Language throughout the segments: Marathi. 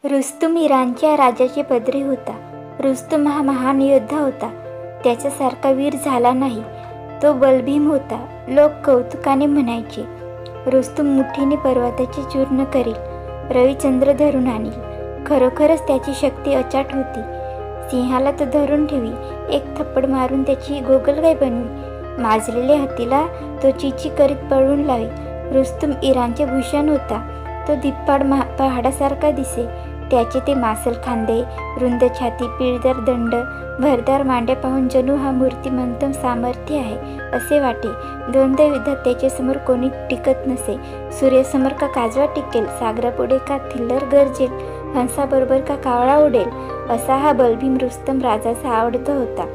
रुस्तुम इराणच्या राजाचे पदरी होता. रुस्तुम हा महान योद्धा होता. त्याच्यासारखा वीर झाला नाही. तो बलभीम होता. लोक कौतुकाने म्हणायचे, रुस्तुम मुठीने पर्वताचे चूर्ण करील, रविचंद्र धरून आणील. खरोखरच त्याची शक्ती अचाट होती. सिंहाला तो धरून ठेवी, एक थप्पड मारून त्याची गोगलगाय बनवी. माजलेल्या हत्तीला तो चिची करीत पळून लावी. रुस्तुम इराणचे भूषण होता. तो धिप्पाड पहाडासारखा दिसे. त्याचे ते मासल खांदे, रुंद छाती, पिळदार दंड, भरदार मांड्या पाहून जणू हा मूर्तिमंत सामर्थ्य आहे असे वाटे. द्वंद्व युद्धात त्याच्यासमोर कोणी टिकत नसे. सूर्यासमोर का काजवा टिकेल, सागरापुढे का थिल्लर गरजेल, हंसाबरोबर का कावळा उडेल, असा हा बलभीम रुस्तम राजाचा आवडता होता.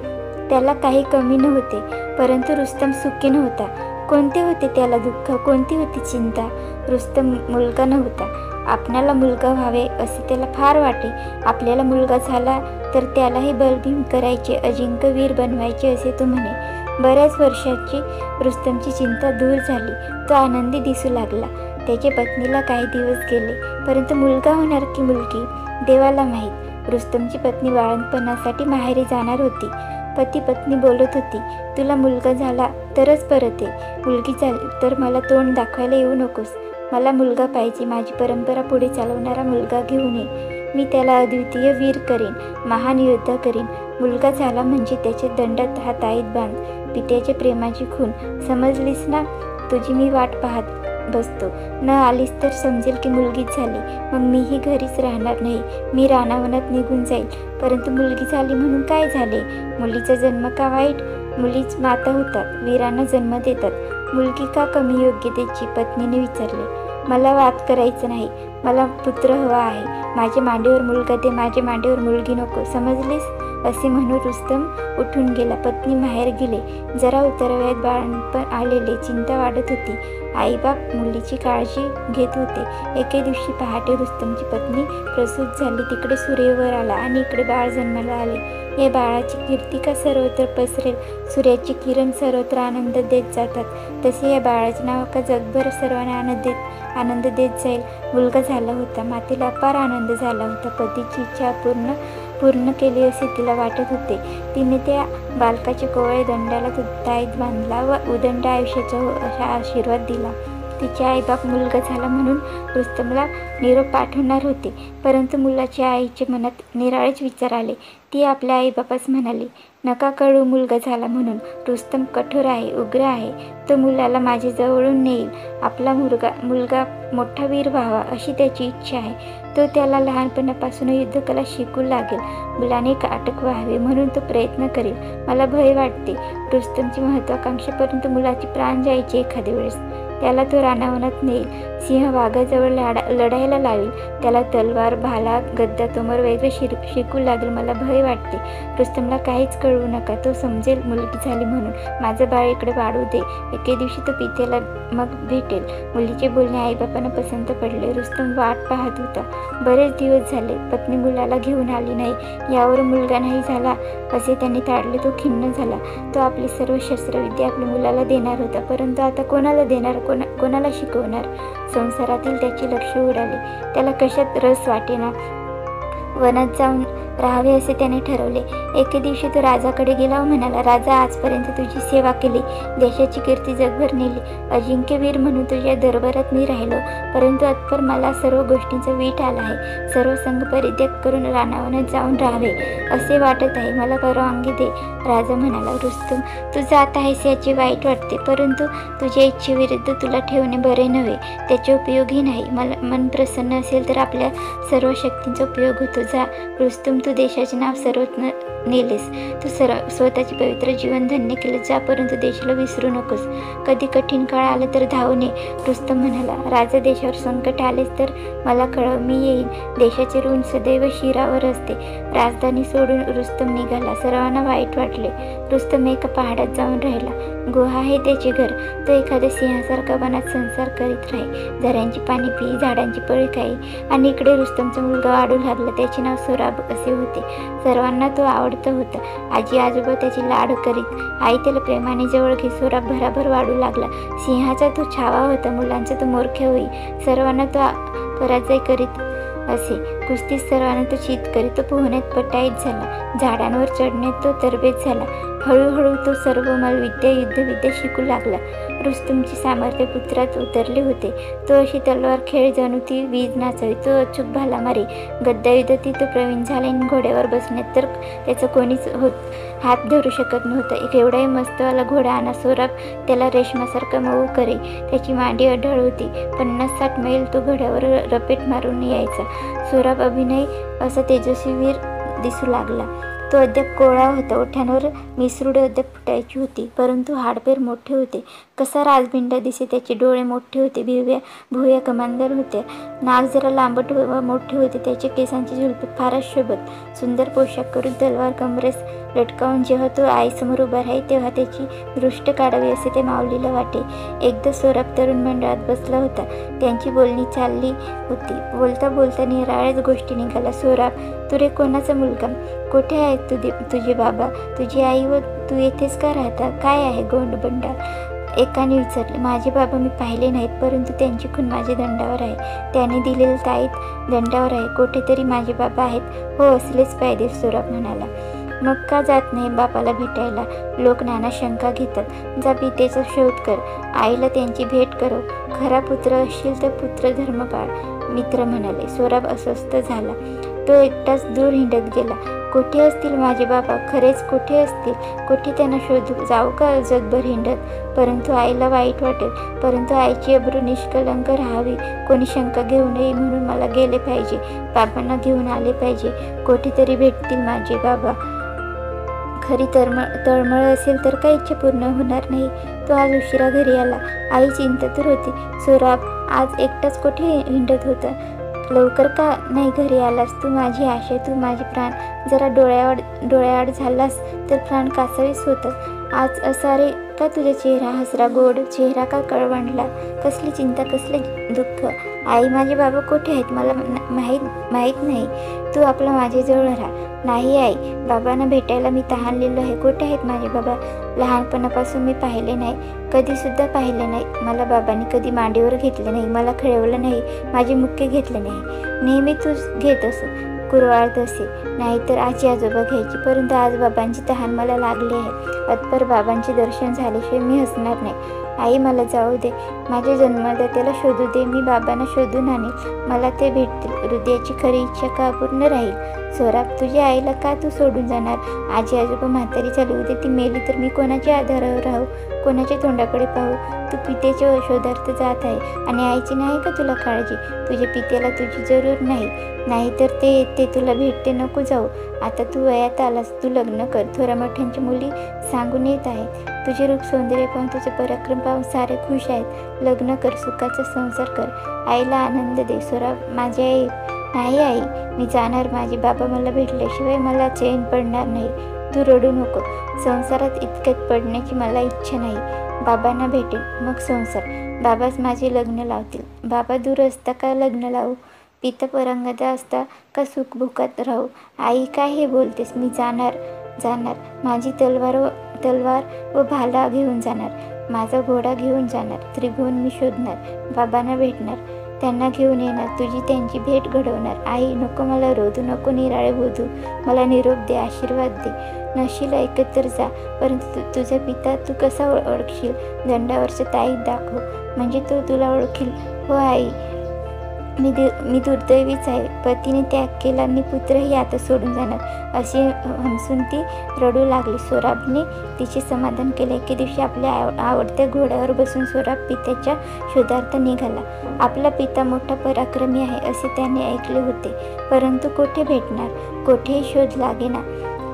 त्याला काही कमी नव्हते, परंतु रुस्तम सुखी नव्हता. कोणते होते त्याला दुःख, कोणती होती चिंता. रुस्तम मुलगा नव्हता. आपणाला मुलगा व्हावे असे त्याला फार वाटे. आपल्याला मुलगा झाला तर त्यालाही बलभीम करायचे, अजिंक्य वीर बनवायचे असे तो म्हणे. बऱ्याच वर्षाची रुस्तमची चिंता दूर झाली. तो आनंदी दिसू लागला. त्याच्या पत्नीला काही दिवस गेले, परंतु मुलगा होणार की मुलगी देवाला माहीत. रुस्तमची पत्नी बाळंतपणासाठी माहेरी जाणार होती. पती पत्नी बोलत होती, तुला मुलगा झाला तरच परत ये, मुलगी झाली तर मला तोंड दाखवायला येऊ नकोस. मला मुलगा पाहिजे. माझी परंपरा पुढे चालवणारा मुलगा घेऊन ये. मी त्याला अद्वितीय वीर करीन, महान योद्धा करीन. मुलगा झाला म्हणजे त्याच्या दंडात हात आईत बांध. पित्याच्या प्रेमाची खून समजलीस ना. तुझी मी वाट पाहत बसतो. न आलीस तर समजेल की मुलगीच झाली. मग मीही घरीच राहणार नाही. मी रानावनात निघून जाईल. परंतु मुलगी झाली म्हणून काय झाले? मुलीचा जन्म का वाईट? मुलीच माता होतात, वीरांना जन्म देतात. मुलगी का कमी योग्य त्याची? पत्नीने विचारले. मला वाद करायचं नाही. मला पुत्र हवा आहे. माझ्या मांडीवर मुलगा दे, माझ्या मांडीवर मुलगी नको. समजलीस? असे म्हणून रुस्तम उठून गेला. पत्नी माहेर गेले. जरा उतरवयात बाळपण आलेले. चिंता वाढत होती. आईबाप मुलीची काळजी घेत होते. एके दिवशी पहाटे रुस्तमची पत्नी प्रसूत झाली. तिकडे सूर्य वर आला आणि इकडे बाळ जन्माला आले. या बाळाची कीर्ती का सर्वत्र पसरेल? सूर्याची किरण सर्वत्र आनंद देत जातात, तसे या बाळाचे नाव का जगभर सर्वांना आनंद देत जाईल. मुलगा झाला होता. मातेला अपार आनंद झाला होता. पतीची इच्छा पूर्ण केली असे तिला वाटत होते. तिने त्या बालकाच्या कोवळ्या दंडाला ताईत बांधला व उदंड आयुष्याचा असा आशीर्वाद दिला. तिचे आईबाप मुलगा झाला म्हणून रुस्तमला निरोप पाठवणार होते, परंतु मुलाच्या आईच्या मनात निराळेच विचार आले. ती आपल्या आईबापास म्हणाली, नका कळू मुलगा झाला म्हणून. रुस्तम कठोर आहे, उग्र आहे. तो मुलाला माझ्या जवळून नेईल. आपला मुलगा मोठा वीर व्हावा अशी त्याची इच्छा आहे. तो त्याला लहानपणापासून युद्धकला शिकू लागेल. मुलाने काटक व्हावे म्हणून तो प्रयत्न करेल. मला भय वाटते. रुस्तमची महत्वाकांक्षा, परंतु मुलाची प्राण जायचे एखाद्या वेळेस. त्याला तो रानावनात नेईल. सिंह वाघाजवळ लढायला लावेल. त्याला तलवार, भाला, गद्दा, तोमर वगैरे शिकू लागेल. मला भय वाटते. रुस्तमला काहीच कळवू नका. तो समजेल मुलगी झाली म्हणून. माझं बाळ इकडे वाढू दे. एके दिवशी तो पित्याला मग भेटेल. मुलीचे बोलणे आईबापांना पसंत पडले. रुस्तम वाट पाहत होता. बरेच दिवस झाले. पत्नी मुलाला घेऊन आली नाही. यावर मुलगा नाही झाला असे त्यांनी ताडले. तो खिन्न झाला. तो आपली सर्व शस्त्रविद्या आपल्या मुलाला देणार होता, परंतु आता कोणाला देणार, कोणाला शिकवणार? संसारातील त्याचे लक्ष उडाले. त्याला कशात रस वाटेना. वनात जाऊन राहावे असे त्याने ठरवले. एके दिवशी तो राजाकडे गेला व म्हणाला, राजा, आजपर्यंत तुझी सेवा केली, देशाची कीर्ती जगभर नेली. अजिंक्यवीर म्हणून तुझ्या दरबारात मी राहिलो, परंतु आजपर मला सर्व गोष्टींचा वीट आला आहे. सर्व संघ परित्याग करून रानावनात जाऊन राहावे असे वाटत आहे. मला परवानगी दे. राजा म्हणाला, रुस्तम, तू जात आहेस याचे वाईट वाटते, परंतु तुझ्या इच्छेविरुद्ध तुला ठेवणे बरे नव्हे. त्याचे उपयोगही नाही. मन प्रसन्न असेल तर आपल्या सर्व शक्तींचा उपयोग होतो. जा रुस्तम, तू देशाचे नाव सर्वत्र नेलेस. तू स्वतःचे पवित्र जीवन धन्य केले. जा, परंतु देशाला विसरू नकोस. कधी कठीण काळ आला तर धावून ये. रुस्तम म्हणाला, राजा, देशावर संकट आलेच तर मला कळव, मी येईन. देशाचे ऋण सदैव शिरावर असते. राजधानी सोडून रुस्तम निघाला. सर्वांना वाईट वाटले. रुस्तम एका पहाडात जाऊन राहिला. गुहा आहे त्याचे घर. तो एखाद्या सिंहासारखा वनात संसार करीत राही. झऱ्यांची पाणी पी, झाडांची फळे खाई. आणि इकडे रुस्तमचा मुलगा वाढू लागला. त्याचे नाव सोराब असे होते. सर्वांना तो आवडता होता. आजी आजोबा त्याची लाड करीत. आई त्याला प्रेमाने जवळ घे. सोराब भराभर वाढू लागला. सिंहाचा तो छावा होता. मुलांचा तो मोरख्या होई. सर्वांना तो पराजय करीत असे. कुस्तीत सर्वांना तो चित तो पोहण्यात पटाईत झाला, झाडांवर चढण्यात तो तरबेज झाला. हळूहळू तो सर्व मलविद्या युद्धविद्या शिकू लागला. रुस्तुमचे सामर्थ्य पुत्रात उतरले होते. तो अशी तलवार खेळ जणू ती वीज नाचावी. तो अचूक भाला मारे. गदायुद्धात तो प्रवीण झाला. घोड्यावर बसण्यात तर त्याचं कोणीच हात धरू शकत नव्हतं. एक एवढाही मस्तवाला घोडा आणा. सोराब त्याला रेशमासारखा मऊ करे. त्याची मांडी अढळ होती. 50-60 मैल तो घोड्यावर रपेट मारून यायचा. सोराब अभिनय असा तेजस्वीवीर दिसू लागला. तो अद्याप कोवळा होता. ओठांवर मिसरूड अद्याप फुटायची होती, परंतु हाडपेर मोठे होते. कसा राजबिंडा दिसे. त्याचे डोळे मोठे होते, भुवया कमानदार होत्या. नाक जरा लांबट व मोठे होते. त्याच्या केसांची झुलपे फारच शोभत. सुंदर पोशाख करून तलवार कमरेस लटकावून जेव्हा तो आईसमोर उभा राही, तेव्हा त्याची दृष्ट काढावी असे ते माऊलीला वाटे. एकदा सोराब तरुण मंडळात बसला होता. त्यांची बोलणी चालली होती. बोलता बोलता निराळ्याच गोष्टी निघाल्या. सोराब, तू रे कोणाचा मुलगा? कुठे आहेत तुझे बाबा, तुझी आई व तू येथेच का राहता? काय आहे गोंडबंडा? एकाने विचारले. माझे बाबा मी पाहिले नाहीत, परंतु त्यांची खून माझ्या दंडावर आहे. त्याने दिलेलं ताईत दंडावर आहे. कुठेतरी माझे बाबा आहेत. हो, असलेच पाहिजे, सोराब म्हणाला. मग का जात नाही बापाला भेटायला? लोक नाना शंका घेतात. जा पितेचा शोध कर. आईला त्यांची भेट करव. खरा पुत्र असशील तर पुत्र धर्म पाळ, मित्र म्हणाले. सोराब अस्वस्थ झाला. तो एकटाच दूर हिंडत गेला. कुठे असतील माझे बाबा? खरेच कुठे असतील? कुठे त्यांना शोधू? जाऊ का जगभर हिंडत? परंतु आईला वाईट वाटेल. परंतु आईची अब्रू निष्कलंक राहावी, कोणी शंका घेऊ नये म्हणून मला गेले पाहिजे. बाबांना घेऊन आले पाहिजे. कुठेतरी भेटतील माझे बाबा. खरी तळमळ असेल तर काही इच्छा पूर्ण होणार नाही. तो आज उशिरा घरी आला. आई चिंतातूर होती. सोराब आज एकटाच कुठे हिंडत होता? लवकर का नाही घरी आलास? तू माझी आशा, तू माझे प्राण. जरा डोळ्याआड झालास तर प्राण कासावीस होतात. आज असा रे का तुझा चेहरा? हसरा गोड चेहरा का कळवणला? कसली चिंता, कसले दुःख? आई, माझे बाबा कुठे आहेत? मला माहीत नाही. तू आपला माझ्याजवळ राहा. नाही आई, बाबांना भेटायला मी तहानलेलो आहे. कुठे आहेत माझे बाबा? लहानपणापासून मी पाहिले नाही, कधीसुद्धा पाहिले नाही. मला बाबांनी कधी मांडीवर घेतले नाही, मला खेळवलं नाही, माझे मुक्के घेतले नाही. नेहमी तूच घेत असो, कुरवाळत असे. नाहीतर आजी आजोबा घ्यायची. परंतु आज बाबांची तहान मला लागली आहे. अत्पर बाबांचे दर्शन झाल्याशिवाय मी हसणार नाही. आई, मला जाऊ दे. माझ्या जन्मदात्याला शोधू दे. मी बाबांना शोधून आणेल. मला ते भेटतील. हृदयाची खरी इच्छा का अपूर्ण राहील? सोराब, तुझ्या आईला का तू सोडून जाणार? आजी आजोबा म्हातारी झाली होते. ती मेली तर मी कोणाच्या आधारावर राहू? कोणाच्या तोंडाकडे पाहू? तू पितेच्या शोधार्थ जात आहे आणि आईची नाही का तुला काळजी? तुझ्या पित्याला तुझी जरूर नाही. नाहीतर ते येते तुला भेटते. नको जाऊ. आता तू वयात आलास. तू लग्न कर. थोड्या मोठ्यांची मुली सांगून येत आहेत. तुझे रूप सौंदर्य पाहून, तुझे पराक्रम पाहून सारे खुश आहेत. लग्न कर, सुखाचा संसार कर. आईला आनंद दे. सोराब, माझी आई. नाही आई, मी जाणार. माझे बाबा मला भेटल्याशिवाय मला चैन पडणार नाही. तू रडू नको. संसारात इतक्यात पडण्याची मला इच्छा नाही. बाबांना भेटेल, मग संसार. बाबाच माझे लग्न लावतील. बाबा दूर असता का लग्न लावू? पिता परांगदा असता का सुखभुकात राहू? आई, काय हे बोलतेस? मी जाणार. माझी तलवार व भाला घेऊन जाणार. माझा घोडा घेऊन जाणार. त्रिभुवन मी शोधणार. बाबांना भेटणार. त्यांना घेऊन येणार. तुझी त्यांची भेट घडवणार. आई, नको मला रोधू, नको निराळे बोधू. मला निरोप दे, आशीर्वाद दे. नशील ऐकत तर जा. परंतु तुझा पिता तू कसा ओळखशील? दंडावरचं ताईत दाखव, म्हणजे तो तुला ओळखील. हो आई, मी दुर्दैवीच आहे. पतीने त्याग केला आणि पुत्रही आता सोडून जाणार. अशी हमसून ती रडू लागली. सोराबने तिचे समाधान केले. एके दिवशी आपल्या आवडत्या घोड्यावर बसून सोराब पित्याच्या शोधार्थ निघाला. आपला पिता मोठा पराक्रमी आहे असे त्याने ऐकले होते, परंतु कुठे भेटणार? कोठेही शोध लागेना,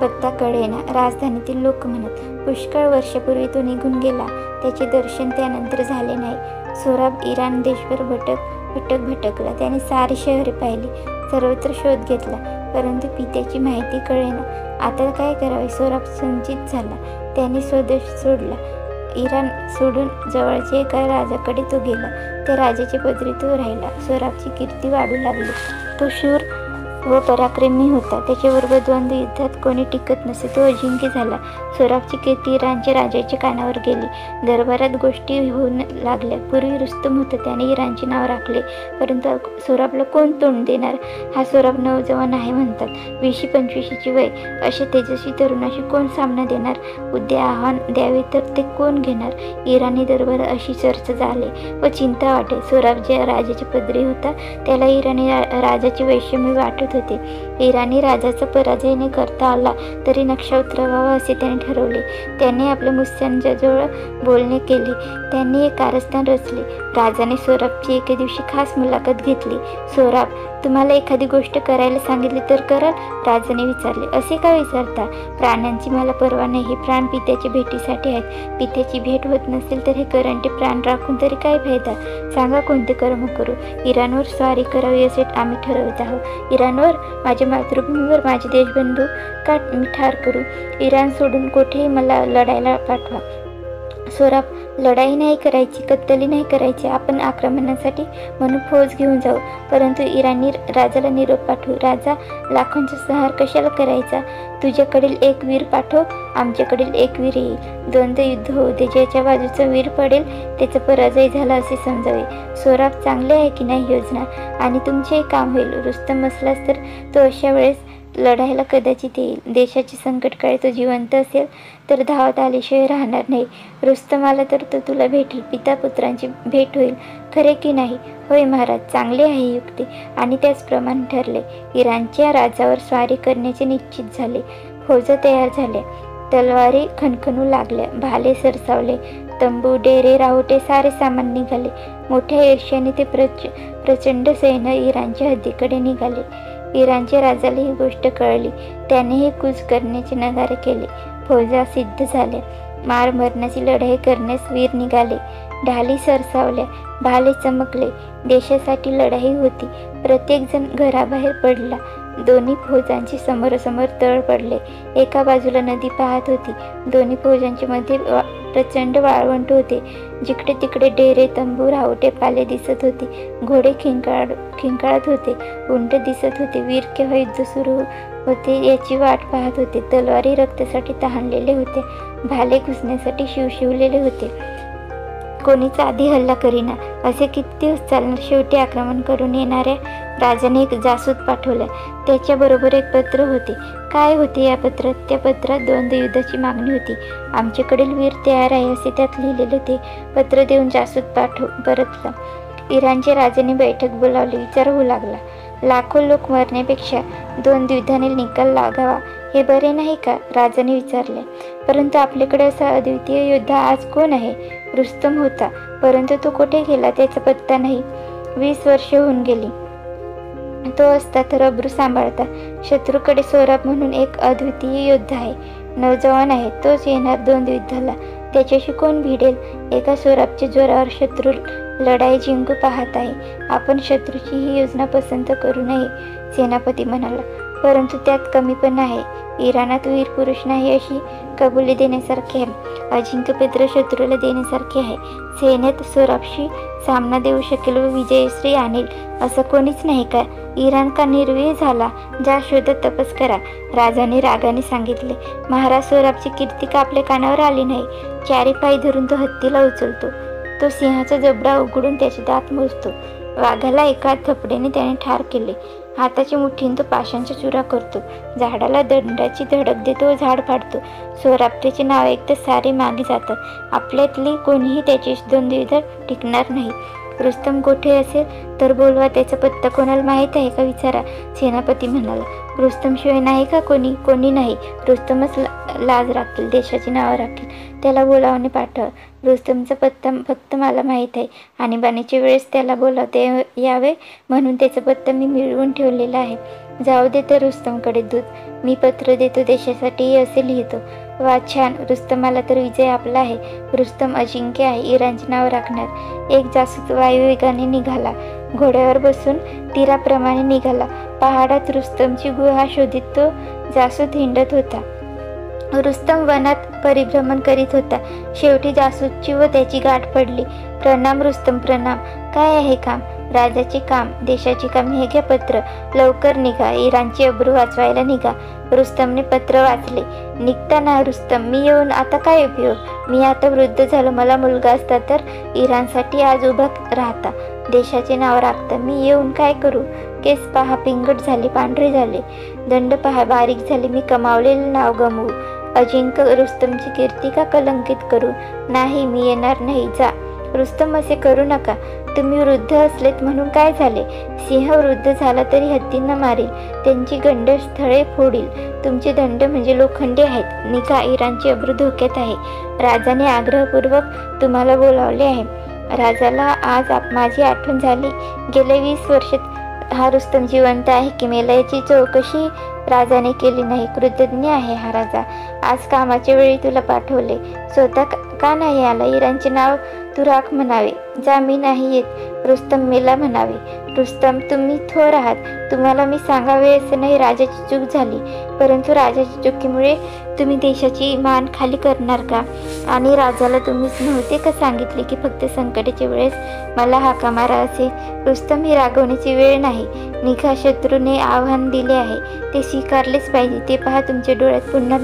पत्ता कळेना. राजधानीतील लोक म्हणत. पुष्कळ वर्षापूर्वी तो निघून गेला. त्याचे दर्शन त्यानंतर झाले नाही. सोराब इराण देशभर भटकला. त्याने सारी शहरे पाहिली, सर्वत्र शोध घेतला, परंतु पित्याची माहिती कळेना. आता काय करावे? सोराब संचित झाला. त्याने स्वदेश सोडला. इराण सोडून जवळच्या एका राजाकडे तो गेला. त्या राजाच्या पदरी तो राहिला. सोराबची कीर्ती वाढू लागली. तो शूर व पराक्रमी होता. त्याच्याबरोबर द्वंद्व युद्धात कोणी टिकत नसे. तो अजिंक्य झाला. सोराबची कीर्ती इराणच्या राजाच्या कानावर गेली. दरबारात गोष्टी होऊन लागल्या. पूर्वी रुस्तम होता, त्याने इराणचे नाव राखले, परंतु सोराबला कोण तोंड देणार? हा सोराब नवजवान आहे म्हणतात, 20-25ची वय. अशा तेजस्वी तरुणाशी कोण सामना देणार? उद्या आव्हान द्यावे तर ते कोण घेणार? इराणी दरबारात अशी चर्चा झाली व चिंता वाटे. सोराब ज्या राजाच्या पदरी होता त्याला इराणी राजाचे वैषम्य वाटत होते. इराणी राजाचा पराजय न करता आला तरी नक्षा उतरवावा असे त्याने ठरवले. त्याने आपल्या मुस्यांजवळ बोलणे केले. त्यांनी एक कारस्थान रचले. राजाने सोराबची एके दिवशी खास मुलाखत घेतली. सोराब, तुम्हाला एखादी गोष्ट करायला सांगितली तर कराल? राजाने विचारले. असे का विचारता? प्राण्यांची मला पर्वा नाही. हे प्राण पित्याच्या भेटीसाठी आहेत. पित्याची भेट होत नसेल तर हे करंटे प्राण राखून तरी काय फायदा? सांगा कोणते कर्म करू? इराणवर स्वारी करावी असे आम्ही ठरवत आहोत. इराणवर? माझ्या मातृभूमीवर माझे देशबंधू का मी ठार करू? इराण सोडून कुठेही मला लढायला पाठवा. सोराब, लढाई नाही करायची, कत्तली नाही करायची. आपण आक्रमणासाठी म्हणून फौज घेऊन जाऊ, परंतु इराणी राजाला निरोप पाठवू. राजा, लाखोंचा संहार कशाला करायचा? तुझ्याकडील एक वीर पाठव, आमच्याकडील एक वीर येईल. द्वंद्व युद्ध होऊ दे. ज्याच्या बाजूचा वीर पडेल त्याचा पराजय झाला असे समजावे. सोराब, चांगले आहे की नाही योजना? आणि तुमचेही काम होईल. रुस्तम असलास तर तो अशा वेळेस लढायला कदाचित येईल. देशाची संकटकाळी तो जिवंत असेल तर धावत आल्याशिवाय राहणार नाही. रुस्तम आला तर तो तुला भेटेल. पिता पुत्रांची भेट होईल. खरे की नाही? होय महाराज, चांगली आहे युक्ती. आणि त्याचप्रमाणे ठरले. इराणच्या राजावर स्वारी करण्याचे निश्चित झाले. फौजा तयार झाल्या. तलवारी खणखणू लागल्या. भाले सरसावले. तंबू, डेरे, राहुटे सारे सामान निघाले. मोठ्या ईर्ष्याने ते प्रचंड सैन्य इराणच्या हद्दीकडे निघाले. इराणच्या राजाला ही गोष्ट कळली. त्यानेही कूच करण्याचे नगारे केले. फौजा सिद्ध झाल्या. मार मरणाची लढाई करण्यास वीर निघाले. ढाली सरसावल्या. भाले चमकले. देशासाठी लढाई होती. प्रत्येक जण घराबाहेर पडला. दोन्ही फौजांची समोरासमोर तळ पडले. एका बाजूला नदी पाहत होती. दोन्ही फौजांच्या मध्ये प्रचंड वाळवंट होते. जिकडे तिकडे डेरे, तंबू, राहुटे, पाले दिसत होते. घोडे खिंकाळत होते. उंट दिसत होते. वीर केव्हा युद्ध सुरू होते याची वाट पाहत होते. तलवारी रक्तासाठी तहानलेले होते. भाले घुसण्यासाठी शिवशिवलेले होते. कोणीच आधी हल्ला करीना. असे किती दिवस चालणार? शेवटी आक्रमण करून येणाऱ्या राजाने एक जासूस पाठवला. त्याच्याबरोबर एक पत्र होते. काय होते या पत्रात? त्या पत्रात द्वंद्व युद्धाची मागणी होती. आमच्याकडील वीर तयार आहे असे त्यात लिहिलेले ते पत्र देऊन जासूस परतला. इराणच्या राजाने बैठक बोलावली. विचार होऊ लागला. लाखो लोक मरण्यापेक्षा द्वंद्व युद्धाने निकाल लागावा हे बरे नाही का? राजाने विचारले. परंतु आपल्याकडे असा अद्वितीय योद्धा आज कोण आहे? रुस्तम होता, परंतु तो कुठे गेला त्याचा पत्ता नाही. 20 वर्षे होऊन गेली. तो असता तर अब्रू सांभाळता. शत्रूकडे सोराब म्हणून एक अद्वितीय योद्धा आहे. नवजवान आहे. तोच येणार द्वंद्व युद्धाला. त्याच्याशी कोण भिडेल? एका सोराबच्या जोरावर शत्रू लढाई जिंकू पाहत आहे. आपण शत्रूची ही योजना पसंत करू नये, सेनापती म्हणाला. परंतु त्यात कमीपण आहे. इराणात वीर पुरुष नाही अशी कबुली देण्यासारखे आहे. अजिंक्यपत्र शत्रूला देण्यासारखे आहे. सैन्यात सोराबशी सामना देऊ शकेल व विजयश्री आणेल असं कोणीच नाही का? इराण का निर्वीय झाला? ज्या शोधात तपस करा. राजाने रागाने सांगितले. महाराज, सोराबची कीर्ती का आपल्या कानावर आली नाही? 4 पाय धरून तो हत्तीला उचलतो. तो सिंहाचा जबडा उघडून त्याचे दात मोजतो. वाघाला एका थपडेने त्याने ठार केले. हाताची मुठीने तो पाषाणचा चुरा करतो. झाडाला दंडाची धडक देतो, झाड फाडतो. सोराबचे नाव ऐकता सारे मागे जातात. आपल्यातली कोणीही त्याची द्वंद्वयुद्धात टिकणार नाही. रुस्तम कुठे असेल तर बोलवा. त्याचा पत्ता कोणाला माहीत आहे का विचारा, सेनापती म्हणाला. रुस्तमशिवाय नाही का कोणी? कोणी नाही. रुस्तमच लाज राखेल, देशाची नावं राखेल. त्याला बोलावणे पाठवा. रुस्तमचा पत्ता फक्त मला माहीत आहे. आणीबाणीच्या वेळेस त्याला बोलावते यावे म्हणून त्याचा पत्ता मी मिळवून ठेवलेला आहे. जाऊ दे तर रुस्तमकडे दूत. मी पत्र देतो देशासाठी असे लिहितो. वा, छान. रुस्तमाला तर विजय आपला आहे. रुस्तम अजिंक्य आहे. इराणचे नाव राखणार. एक जासूस वायुवेगाने निघाला. घोड्यावर बसून तीराप्रमाणे निघाला. पहाडात रुस्तमची गुहा शोधित तो जासूस हिंडत होता. रुस्तम वनात परिभ्रमण करीत होता. शेवटी जासूसची व त्याची गाठ पडली. प्रणाम रुस्तम, प्रणाम. काय आहे काम? राजाचे काम, देशाचे काम, हे घ्या पत्र, लवकर निघा, इराणची अब्रू वाचवायला निघा. रुस्तमने पत्र वाचले. निघताना रुस्तम, मी येऊन आता काय उपयोग, मी आता वृद्ध झालो, मला मुलगा असता तर इराणसाठी आज उभा राहता, देशाचे नाव राखता, मी येऊन काय करू. केस पहा पिंगट झाले, पांढरे झाले, दंड पहा बारीक झाले, मी कमावलेलं नाव गमवू, अजिंक्य रुस्तमची कीर्ती का कलंकित करू. नाही, मी येणार नाही, जा. रुस्तम, असे करू नका, तुम्ही वृद्ध असलेत म्हणून काय झाले, सिंह वृद्ध झाला तरी हत्तींना मारील, त्यांची गंडस्थळे फोडील, तुमचे दंड म्हणजे लोखंडी आहेत, निघा, इराणची अब्रू धोक्यात आहे, राजाने आग्रहपूर्वक तुम्हाला बोलावले आहे. राजाला आज माझी आठवण झाली. गेले 20 वर्षात हा रुस्तम जिवंत आहे की मेला याची चौकशी राजाने केली नाही. कृतज्ञ आहे हा राजा. आज कामाच्या वेळी तुला पाठवले, स्वतः का नाही आला. इराणचे नाव तू राख म्हणावे, जा, मी नाही येत. रुस्तम मेला म्हणावे. रुस्तम, तुम्ही थोर आहात, तुम्हाला मी सांगावे असे नाही, राजाची चूक झाली, परंतु राजाच्या चुकीमुळे तुम्ही देशाची मान खाली करणार का. आणि राजाला तुम्हीच नव्हते का सांगितले की फक्त संकटाच्या वेळेस मला हाका मारा असे. रुस्तम, ही रागवण्याची वेळ नाही, निघा, शत्रूने आव्हान दिले आहे ते स्वीकारलेच पाहिजे. ते पहा तुमच्या डोळ्यात पुन्हा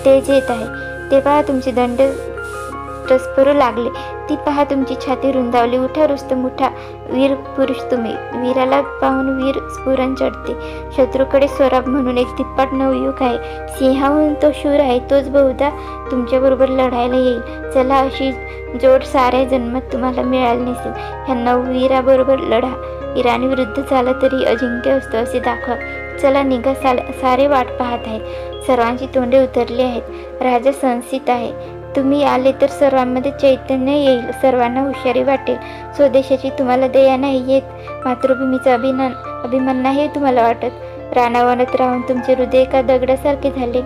तेज येत आहे, ते पहा तुमचे दंड टस्परू लागले, ती पहा तुमची छाती रुंदावली. उठा रुस्तम, उठा, वीर पुरुष तुम्ही. वीराला पाहून वीर स्फुरण चढते. शत्रूकडे सोराब म्हणून एक तिप्पाट नवयुग आहे, सिंहाहून तो शूर आहे, तोच बहुधा तुमच्याबरोबर लढायला येईल. चला, अशी जोड साऱ्या जन्मात तुम्हाला मिळाली नसेल. ह्या नववीराबरोबर लढा. इराणी विरुद्ध झाला तरी अजिंक्य असतो असे दाखवा. चला, निघा, सारे वाट पाहत आहेत, सर्वांची तोंडे उतरली आहेत, राजा संसित आहे. तुम्ही आले तर सर्वांमध्ये चैतन्य येईल, सर्वांना हुशारी वाटेल. स्वदेशाची तुम्हाला दया नाही येत, मातृभूमीचा अभिमान नाही तुम्हाला वाटत. रानावनात राहून तुमचे हृदय का दगडासारखे झाले,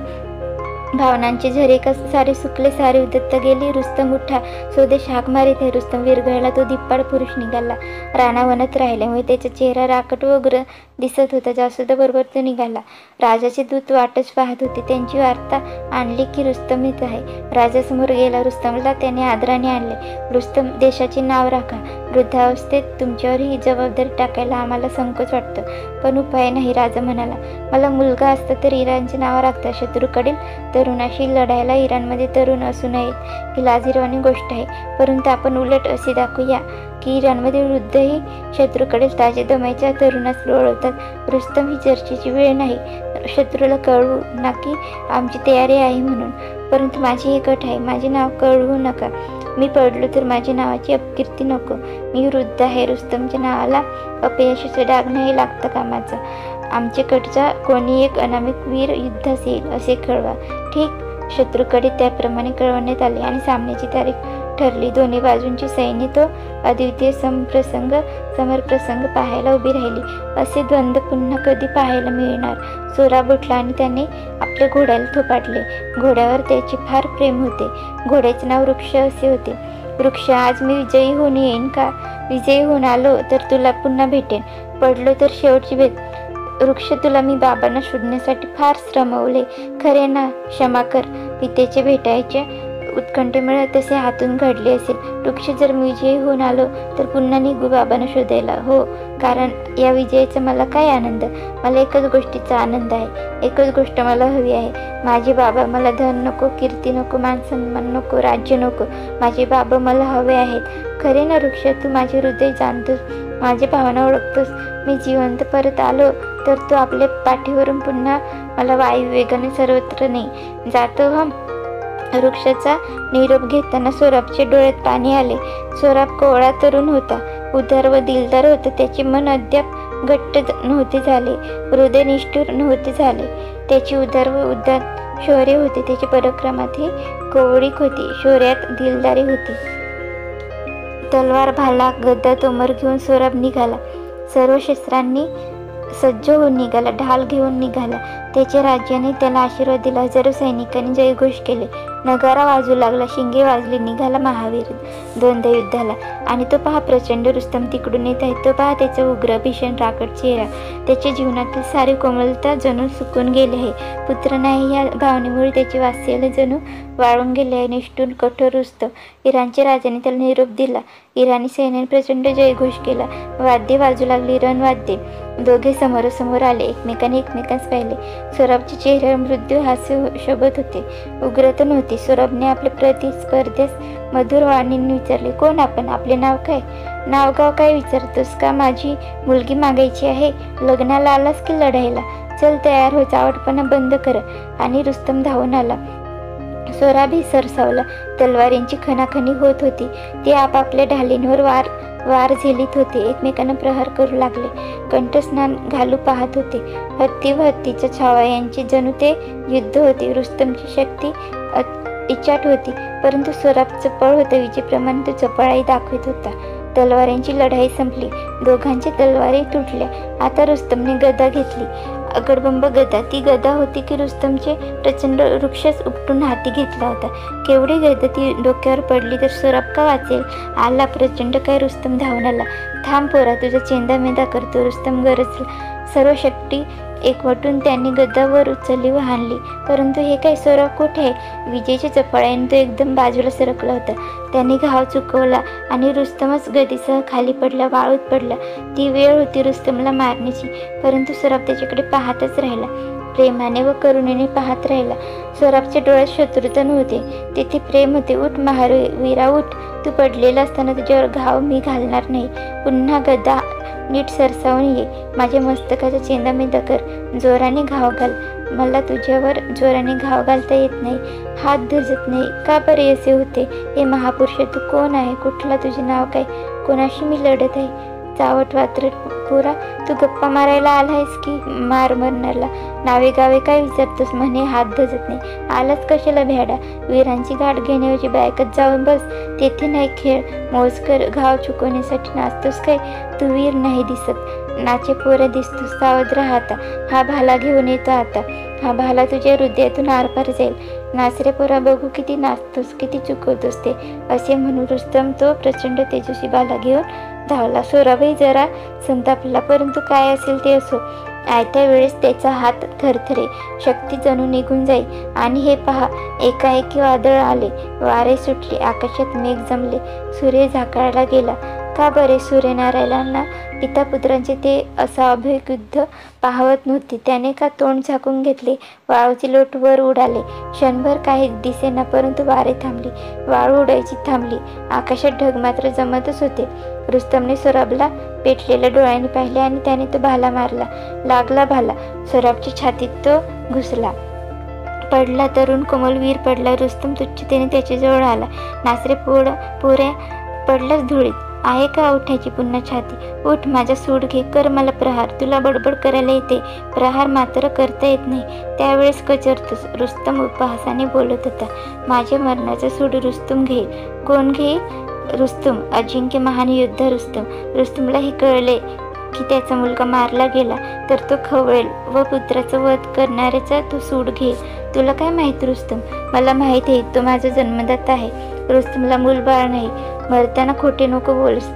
भावनांचे झरे का सारे सुकले, सारे उदत्त गेली. रुस्तम, उठा, स्वदेश हाक मारित आहे. रुस्तम विरघळला. तो धिप्पाड पुरुष निघाला. रानावनात राहिल्यामुळे त्याचा चेहरा राकट व उग्र दिसत होता. जासुदाबरोबर तो निघाला. राजाचे दूत वाटच पाहत होते. त्यांची वार्ता आणली की रुस्तम येत आहे. राजासमोर गेला. रुस्तमला त्याने आदराने आणले. रुस्तम, देशाचे नाव राखा. वृद्धावस्थेत तुमच्यावर ही जबाबदारी टाकायला आम्हाला संकोच वाटतो, पण उपाय नाही. राजा म्हणाला, मला मुलगा असता तर इराणचे नाव राखता. शत्रूकडील तरुणाशी लढायला इराणमध्ये तरुण असू नयेत ही लाजिरवाणी गोष्ट आहे, परंतु आपण उलट असे दाखवूया की इराणमध्ये वृद्धही शत्रूकडील ताजे दमाच्या तरुणास लोळवतात. रुस्तम, ही चर्चेची वेळ नाही. शत्रूला कळवू ना की आमची तयारी आहे म्हणून, परंतु माझी एक अट आहे, माझे नाव कळवू नका. मी पडलो तर माझ्या नावाची अपकीर्ती नको. मी वृद्ध आहे. रुस्तमच्या नावाला अपयशाचा डाग नाही लागता कामाचा. आमच्याकडचा कोणी एक अनामिक वीर युद्धास येईल असे कळवा. ठीक. शत्रूकडे त्याप्रमाणे कळवण्यात आले आणि सामन्याची तारीख ठरली. दोन्ही बाजूंची सैन्य तो अद्वितीय समरप्रसंग पाहायला उभी राहिली. असे द्वंद्व पुन्हा कधी पाहायला मिळणार. सोराब उठला आणि त्याने आपल्या घोड्याला थोपाटले. घोड्यावर त्याचे फार प्रेम होते. घोड्याचे नाव वृक्ष असे होते. वृक्ष, आज मी विजयी होऊन येईन का. विजयी होऊन आलो तर तुला पुन्हा भेटेन, पडलो तर शेवटची भेट. वृक्ष, तुला मी बाबांना शोधण्यासाठी फार श्रमवले, खरे ना, क्षमा कर. पितेचे भेटायचे उत्कंठेमुळे तसे हातून घडले असेल. वृक्ष, जर मी विजयी होऊन आलो तर पुन्हा निघू बाबांना शोधायला. हो, कारण या विजयाचा मला काय आनंद. मला एकच गोष्टीचा आनंद आहे. एकच गोष्ट मला हवी आहे. माझे बाबा. मला धन नको, कीर्ती नको, मानसन्मान नको, राज्य नको. माझे बाबा मला हवे आहेत. खरे ना वृक्ष, तू माझे हृदय जाणतोस, माझी भावना ओळखतोस. मी जिवंत परत आलो तर तू आपल्या पाठीवरून पुन्हा मला वायू वेगाने सर्वत्र नाही जातो. हम. वृक्षाचा निरोप घेताना सोराबच्या डोळ्यात पाणी आले. सोराब कोवळा तरुण होता, उदार व दिलदार होता. त्याचे मन अद्याप घट्ट नव्हते झाले, हृदय निष्ठुर नव्हते झाले. त्याची उदार व उदात शौर्य होते. त्याची पराक्रमातही कोवळीक होती, शौर्यात दिलदारी होती. तलवार, भाला, गदा, तोमर घेऊन सोराब निघाला. सर्व शस्त्रांनी सज्ज होऊन निघाला. ढाल घेऊन निघाला. त्याच्या राज्याने त्याला आशीर्वाद दिला. हजारो सैनिकांनी जयघोष केले. नगारा वाजू लागला, शिंगे वाजली. निघाला महावीर द्वंद्व युद्धाला. आणि तो पहा प्रचंड रुस्तम तिकडून येत आहे. तो पहा त्याचा उग्र भीषण राकट चेहरा. त्याच्या जीवनातील सारी कोमलता जणू सुकून गेली आहे. पुत्र नाही या भावनेमुळे त्याचे वात्सल्य जणू वाळून गेले आहे. निष्ठुर कठोर रुस्तम. इराणच्या राजाने त्याला निरोप दिला. इराणी सैन्याने प्रचंड जयघोष केला. वाद्ये वाजू लागली, रणवाद्ये. दोघे समोरासमोर आले. एकमेकांस पाहिले. सौरभच्या चेहऱ्यावर मृत्यू हास्य शोभत होते. उग्रता नव्हती. सौरभने आपल्या प्रतिस्पर्ध्यास मधुर वाणीने विचारले, कोण आपण? आपले नाव काय? नाव गाव काय विचारतोस का? माझी मुलगी मागायची आहे. लग्नाला आलास की लढायला? चल तयार हो, चावटपणा बंद कर. आणि रुस्तम धावून आला. सौरभही सरसावला. तलवारींची खणाखणी होत होती. ते आपापल्या ढालींवर वार झेलीत होते. एकमेकांना प्रहार करू लागले. कंठस्नान घालू पाहत होते. हत्ती व हत्तीचा छावा यांची जणू ते युद्ध होते. रुस्तमची शक्ती इचाट होती, परंतु सौरभ चपळ होता. विजेप्रमाणे तो चपळाई दाखवित होता. तलवारींची लढाई संपली. दोघांच्या तलवारी तुटल्या. आता रुस्तमने गदा घेतली. अगडबंब गदा. ती गदा होती की रुस्तमचे प्रचंड वृक्षच उपटून हाती घेतला होता. केवढी गदा ती डोक्यावर पडली तर सौरभ का वाचेल? आला प्रचंड काय? रुस्तम धावून आला. थांब पोरा, तुझा चेंदामेंदा करतो. रुस्तम गरजला. सर्व शक्ती एकवटून त्यांनी गदा वर उचलली व हाणली. परंतु हे काय? सौरभ कुठे आहे? विजेच्या चपळाईने तो एकदम बाजूला सरकला होता. त्याने घाव चुकवला आणि रुस्तमच गदीसह खाली पडला, वाळूत पडला. ती वेळ होती रुस्तमला मारण्याची, परंतु सौरभ त्याच्याकडे पाहतच राहिला. प्रेमाने व करुणेने पाहत राहिला. सौरभच्या डोळ्यात शत्रुता नव्हते, तेथे प्रेम होते. उठ महावीरा, उठ. तू पडलेला असताना तुझ्यावर घाव मी घालणार नाही. पुन्हा गदा नीट सरसावून ये. माझ्या मस्तकाचा चेंदामेंदा कर. जोराने घाव घाल. मला तुझ्यावर जोराने घाव घालता येत नाही. हात धजत नाही. का बरे असे होते? हे महापुरुष, तू कोण आहे? कुठला? तुझे नाव काय? कोणाशी मी लढत आहे? चावट वात्रट पोरा, तू गप्पा मारायला आलायस की मार मरणारला? नावे गावे काय विचारतोस? म्हणे हात धजत नाही. आलाच कशाला भ्याडा? वीरांची गाठ घेण्याऐवजी बायकत जाऊन बस. तेथे नाही खेळ मोजकर. घाव चुकवण्यासाठी नाचतोस काय? तू वीर नाही दिसत. नाचे पोरं दिसतोस. सावध राहा आता. हा भाला घेऊन येतो आता. हा भाला तुझ्या हृदयातून आरपार जाईल. नाचरे पोरा, बघू किती नाचतोस, किती चुकवतोस ते. असे म्हणून रुस्तम तो प्रचंड तेजस्वी भाला घेऊन धावला. सौरभही जरा संतापला, परंतु काय असेल ते असो. आयत्या वेळेस त्याचा हात थरथरे. शक्ती जणू निघून जाई. आणि हे पहा, एकाएकी वादळ आले. वारे सुटले. आकाशात मेघ जमले. सूर्य झाकाळला गेला. का बरे? सूर्यनारायणांना पिता पुत्रांचे ते असाभाविक युद्ध पाहवत नव्हते. त्याने का तोंड झाकून घेतले? वाळूचे लोट वर उडाले. क्षणभर काही दिसेना, परंतु वारे थांबली. वाळू उडायची थांबली. आकाशात ढग मात्र जमतच होते. रुस्तमने सौरभला पेटलेल्या डोळ्यांनी पाहिले आणि त्याने तो भाला मारला. लागला भाला. सौरभच्या छातीत तो घुसला. पडला. तरुण कोमल वीर पडला. रुस्तम तुच्छतेने त्याच्याजवळ आला. नाचरे पोऱ्या, पडलाच धुळीत. आहे का उठायची पुन्हा छाती? उठ, माझा सूड घे. कर मला प्रहार. तुला बडबड करायला येते, प्रहार मात्र करता येत नाही. त्यावेळेस कचरतोस. रुस्तम उपहासाने बोलत होता. माझ्या मरणाचा सूड रुस्तम घेईल. कोण घेईल? रुस्तम, अजिंक्य महान योद्धा रुस्तम. रुस्तमला हे कळले की त्याचा मुलगा मारला गेला तर तो खवळेल व पुत्राचा वध करणाऱ्याचा तो सूड घेईल. तुला काय माहीत रुस्तम? मला माहीत आहे. तो माझा जन्मदाता आहे. रुस्तमला मूलबाळ नाही. मरताना खोटे नको बोलस.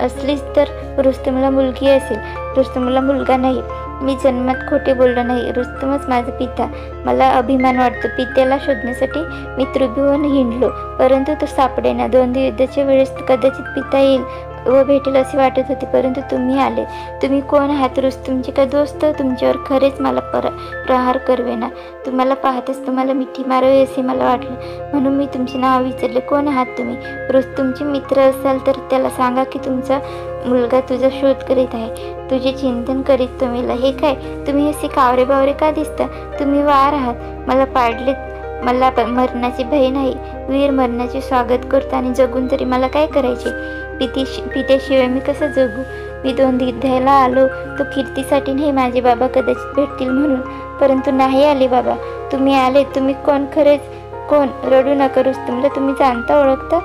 असलीच तर रुस्तमला मुलगी असेल. रुस्तमला मुलगा नाही. मी जन्मात खोटे बोललो नाही. रुस्तमच माझा पिता. मला अभिमान वाटतो. पित्याला शोधण्यासाठी मी त्रिभुवन हिंडलो, परंतु तो सापडेना. द्वंद्व युद्धाच्या वेळेस कदाचित पिता येईल व भेटेल असे वाटत होते, परंतु तुम्ही आले. तुम्ही कोण आहात? रुस्तमचे का दोस्त? तुमच्यावर खरेच मला प्रहार करवेना. तुम्हाला पाहताच तुम्हाला मिठी मारावी असे मला वाटलं, म्हणून मी तुमचे नाव विचारले. कोण आहात तुम्ही? रुस्तमचे मित्र असाल तर त्याला सांगा की तुमचा मुलगा तुझा शोध करीत आहे. तुझे चिंतन करीत तो मेला. हे काय? तुम्ही असे कावरे बावरे का दिसता? तुम्ही वार आहात. मला पाडलेत. मला मरणाची भय नाही. वीर मरणाचे स्वागत करतो आणि जगून तरी मला काय करायचे? पित्याशिवाय मी कसं जगू? मी द्वंद्व आलो तो कीर्तीसाठी नाही. माझे बाबा कदाचित भेटतील म्हणून, परंतु नाही आले बाबा. तुम्ही आले. तुम्ही कोण? खरेच कोण? रडू नका रुस्तमला तुम्ही जाणता, ओळखता?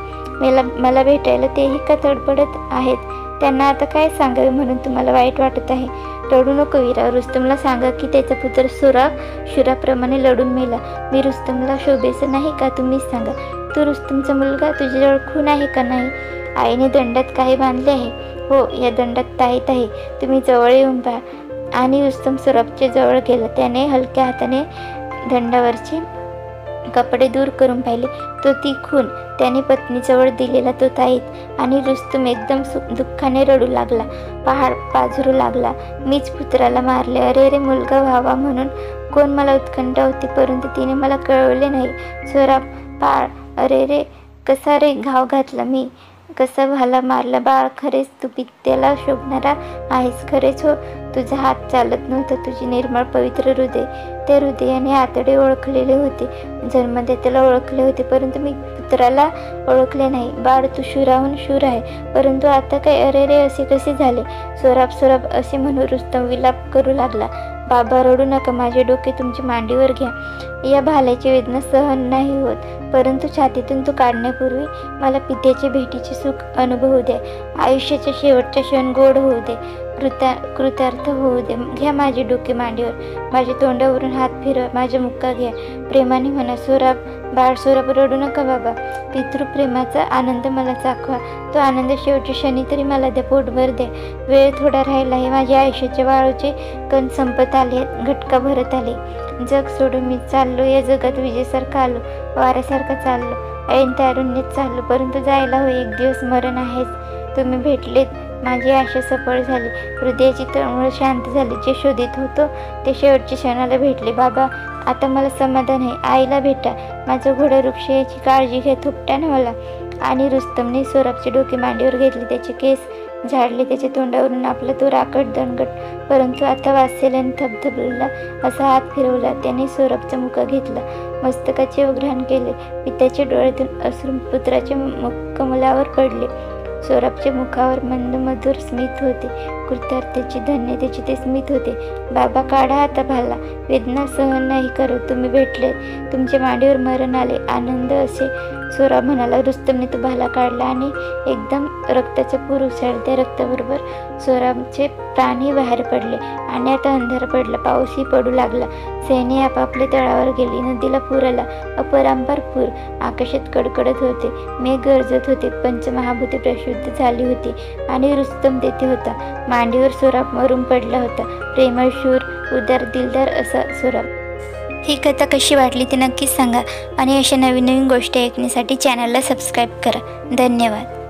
मला भेटायला तेही का तडपडत आहेत? त्यांना आता काय सांगावे म्हणून तुम्हाला वाईट वाटत आहे? रडू नको वीरा, रुस्तमला सांगा की त्याचा पुत्र शुराप्रमाणे लढून मेला. मी रुस्तमला शोभेचं नाही का? तुम्हीच सांगा. तू रुस्तमचा मुलगा, तुझ्याजवळ खून आहे का नाही? आईने दंडात काही बांधले आहे? हो, या दंडात ताईत आहे. तुम्ही जवळ येऊन पहा. आणि रुस्तम सौरभच्या जवळ गेला. त्याने हलक्या हाताने दंडावरचे कपडे दूर करून पाहिले. तो ती खून, त्याने पत्नीजवळ दिलेला तो ताईत. आणि रुस्तम एकदम दुःखाने रडू लागला, पहाड पाझरू लागला. मीच पुत्राला मारले. अरे रे, मुलगा व्हावा म्हणून कोण मला उत्कंठा होती, परंतु तिने मला कळवले नाही. सौरभ, बाळ, अरे रे, कसा रे घाव घातला मी, कसा भाला मारला. बाळ, खरेच तू पित्याला शोभणारा आहेस. खरेच हो, तुझा हात चालत नव्हता. तुझे निर्मळ पवित्र हृदय, त्या हृदयाने आतडे ओळखलेले होते, जन्मदात्याला ओळखले होते, परंतु मी पुत्राला ओळखले नाही. बाळ, तू शूराहून शूर आहे, परंतु आता काय? अरे रे, असे कसे झाले? सौरभ असे म्हणून रुस्तम विलाप करू लागला. बाबा, रडू नका. माझे डोके तुमच्या मांडीवर घ्या. या भाल्याची वेदना सहन नाही होत, परंतु छातीतून तू काढण्यापूर्वी मला पित्याच्या भेटीचे सुख अनुभवू द्या. आयुष्याचा शेवटचा क्षण गोड होऊ दे, कृतार्थ होऊ दे. घ्या माझे डोके मांडीवर, माझ्या तोंडावरून हात फिरवा, माझा मुक्का घ्या. प्रेमाने म्हणा, बाळ सौरभ, रडू नका बाबा. पितृप्रेमाचा आनंद मला चाखवा. तो आनंद शेवटच्या क्षणी तरी मला द्या, पोटभर द्या. वेळ थोडा राहिला आहे. माझ्या आयुष्याच्या वाळूचे कण संपत आले, घटका भरत आले. जग सोडून मी चाललो. या जगात विजेसारखा आलो, वाऱ्यासारखा चाललो, ऐन तारुण्यात चाललो, परंतु जायला होय, एक दिवस मरण आहेच. तुम्ही भेटलेत, माझी आशा सफळ झाली, हृदयाची तळमळ शांत झाली. जे शोधित होतो ते शेवटच्या क्षणाला भेटले. बाबा, आता मला समाधान आहे. आईला भेटा, माझं घोडं वृक्ष, याची काळजी घ्या, थोपटा ना मला. आणि रुस्तमने सौरभचे डोके मांडीवर घेतले, त्याचे केस झाडले, त्याच्या तोंडावरून आपला तो राकट दणकट परंतु आता वात्सल्याने थबथबलेला असा हात फिरवला. त्याने सौरभचा मुका घेतला, मस्तकाचे उघराण केले. पित्याच्या डोळ्यातून अश्रू पुत्राच्या कमलावर पडले. सौरभच्या मुखावर मंद मधुर स्मित होते, कृतार्थतेची, धन्यतेचे ते स्मित होते. बाबा, काढा आता भाला, वेदना सहन नाही करत. तुम्ही भेटले, तुमच्या मांडीवर मरण आले, आनंद असे. सौरभ म्हणाला. रुस्तमने तो भाला काढला आणि एकदम रक्ताचा पूर उसळला. त्या रक्ताबरोबर सौरभचे प्राणही बाहेर पडले आणि आता अंधार पडला. पाऊसही पडू लागला. सैन्य आपापल्या तळावर गेली. नदीला पूर आला, अपरंपार पूर. आकाशात कडकडत होते, मेघ गरजत होते. पंचमहाभूते प्रशुद्ध झाली होती आणि रुस्तम तेथे होता. मांडीवर सौरभ मरून पडला होता. प्रेमळ, शूर, उदार, दिलदार असा सौरभ. ही कथा कशी वाटली ते नक्कीच सांगा आणि अशा नवीन गोष्टी ऐकण्यासाठी चॅनलला सबस्क्राईब करा. धन्यवाद.